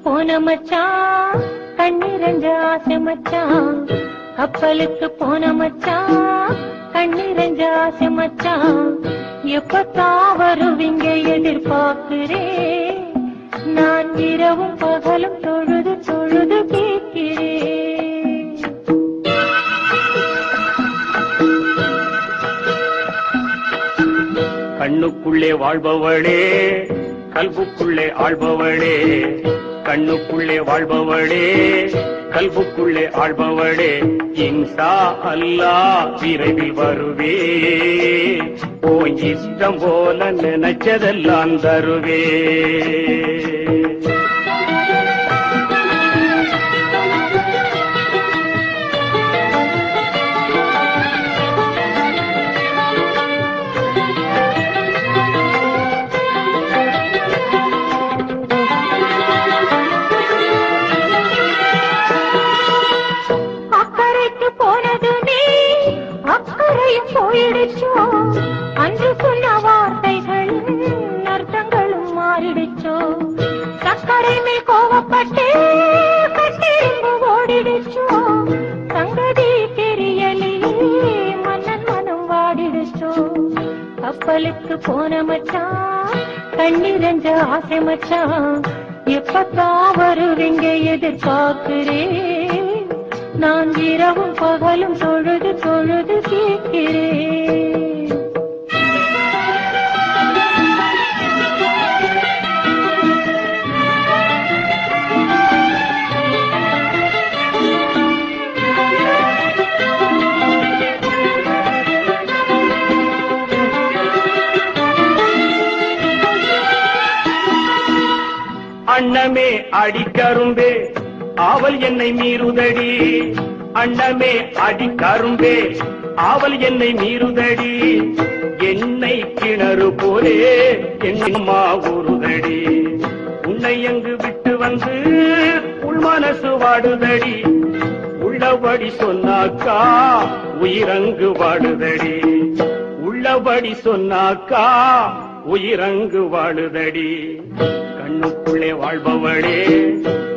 போன மச்சான் கண்ணிரஞ்ச ஆசை மச்சான், கப்பலுக்கு போன மச்சான் கண்ணிரஞ்ச ஆசை மச்சான், எப்பத்தான் வருவீங்க எதிர்பார்க்கிறேன், நான் இரவும் பகலும் தொழுது தொழுது கேட்கிறேன். கண்ணுக்குள்ளே வாழ்பவளே கல்புக்குள்ளே ஆள்பவளே, கண்ணுக்குள்ளே வாழ்பவளே கல்புக்குள்ளே ஆள்பவளே, இன்ஷா அல்லாஹ் விரைவில் வருவே, ஓ இஷ்டம் போல நினைச்சதெல்லாம் தருவே. போயிடுச்சோ அன்று சொன்ன வார்த்தைகள் அர்த்தங்களும் மாறிடுச்சோ, சக்கரை மேல் கோவப்பட்டு கட்டிரும்பு ஓடிடுச்சோ, சங்கதி தெரியலையே மன்னன் மனம் வாடிடுச்சோ, கப்பலுக்கு போன மச்சான் கண்ணிரஞ்ச ஆசை மச்சான், எப்பத்தான் வருவீங்க எதிர்பார்க்கிறேன், நான் இரவும் பகலும் தொழுது தொழுது கேட்கிறேன். அண்ணமே அடிக்கரும்பே ஆவல் என்னை மீறுதடி, அண்ணமே அடிக்கரும்பே ஆவல் என்னை மீறுதடி, என்னை கிணறு போலே என்னம்மா ஊறுதடி, உன்னை எங்கு விட்டு வந்து உள் மனசு வாடுதடி, உள்ளபடி சொன்னாக்கா உயிரங்கு வாடுதடி, உள்ளபடி சொன்னாக்கா உயிரங்கு வாடுதடி. கண்ணுக்குள்ளே வாழ்பவளே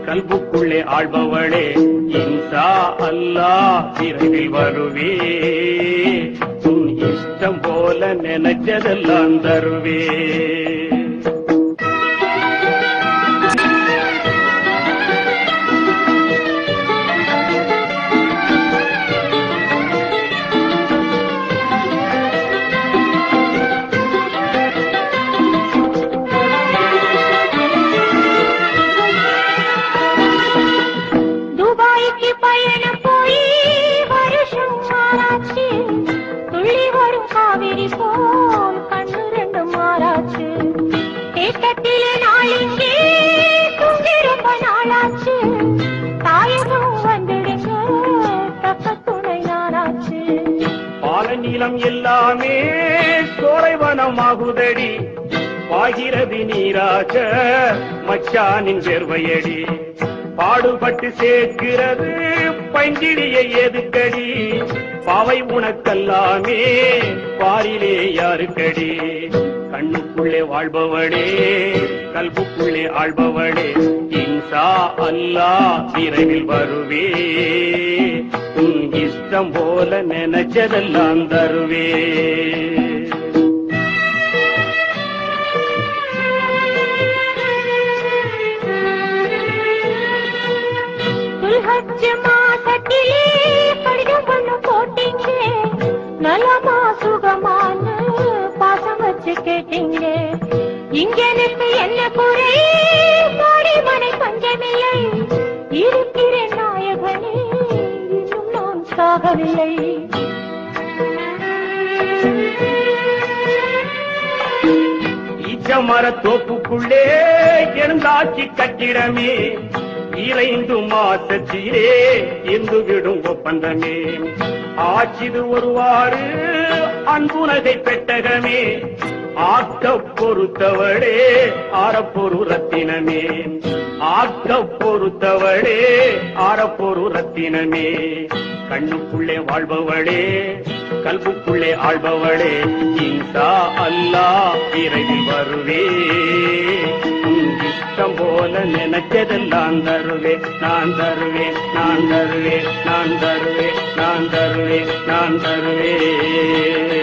கல்புக்குள்ளே ஆள்பவளே, இன்ஷா அல்லாஹ் விரைவில் வருவே, உன் இஷ்டம் போல நினைச்சதெல்லாம் தருவே. பயணம் போய் வருஷம் மாறாச்சு, துள்ளி வரும் காவிரி போல் கண்ணு ரெண்டு மாறாச்சு, தேக்கத்திலே நாளிங்கே தூங்கி ரொம்ப நாளாச்சு, தாயகம் வந்துடுங்க தக்க துணை நானாச்சு, பால நீளம் எல்லாமே சோலைவனமாகுதடி, பாகிறது நீராக மச்சானின் வேர்வையடி, பாடுபட்டு சேர்க்கிறது பைங்கிடியை எதுக்கடி, பாவை உனக்கல்லாமே பாரிலே யாருக்கடி, கண்ணுக்குள்ளே வாழ்பவளே கல்புக்குள்ளே ஆள்பவளே, இன்ஷா அல்லாஹ் விரைவில் வருவே, உன் இஷ்டம் போல நினைச்சதெல்லாம் தருவே. மாசத்திலே கடிதம் பண்ண போட்டீங்க, நலமா சுகமான பாசம் வச்சு கேட்டீங்க, இங்க எனக்கு என்ன குறை பாடி மனை பஞ்சமில்லை, இருக்கிறேன் நாயகனே இன்னும் நான் சாகவில்லை. ஈச்சமர தோப்புக்குள்ளே எழுந்தாட்சி கட்டிடமே, இறைந்து மாசத்திலே இருந்து விடும் ஒப்பந்தமே, ஆட்சிது ஒருவாறு அன்புனகை பெட்டகமே, ஆக்க பொறுத்தவளே ஆரப்பொரு ரத்தினமே, ஆக்க பொறுத்தவளே ஆரப்பொரு ரத்தினமே, கண்ணுக்குள்ளே வாழ்பவளே கல்புக்குள்ளே ஆள்பவளே, இன்ஷா அல்லாஹ் விரைவில் வருவே, இஷ்டம் போல நினைச்சதெல்லாம் தருவேன் நான் தருவேன் நான் தருவேன் நான் தருவேன் நான் தருவேன் நான் தருவேன்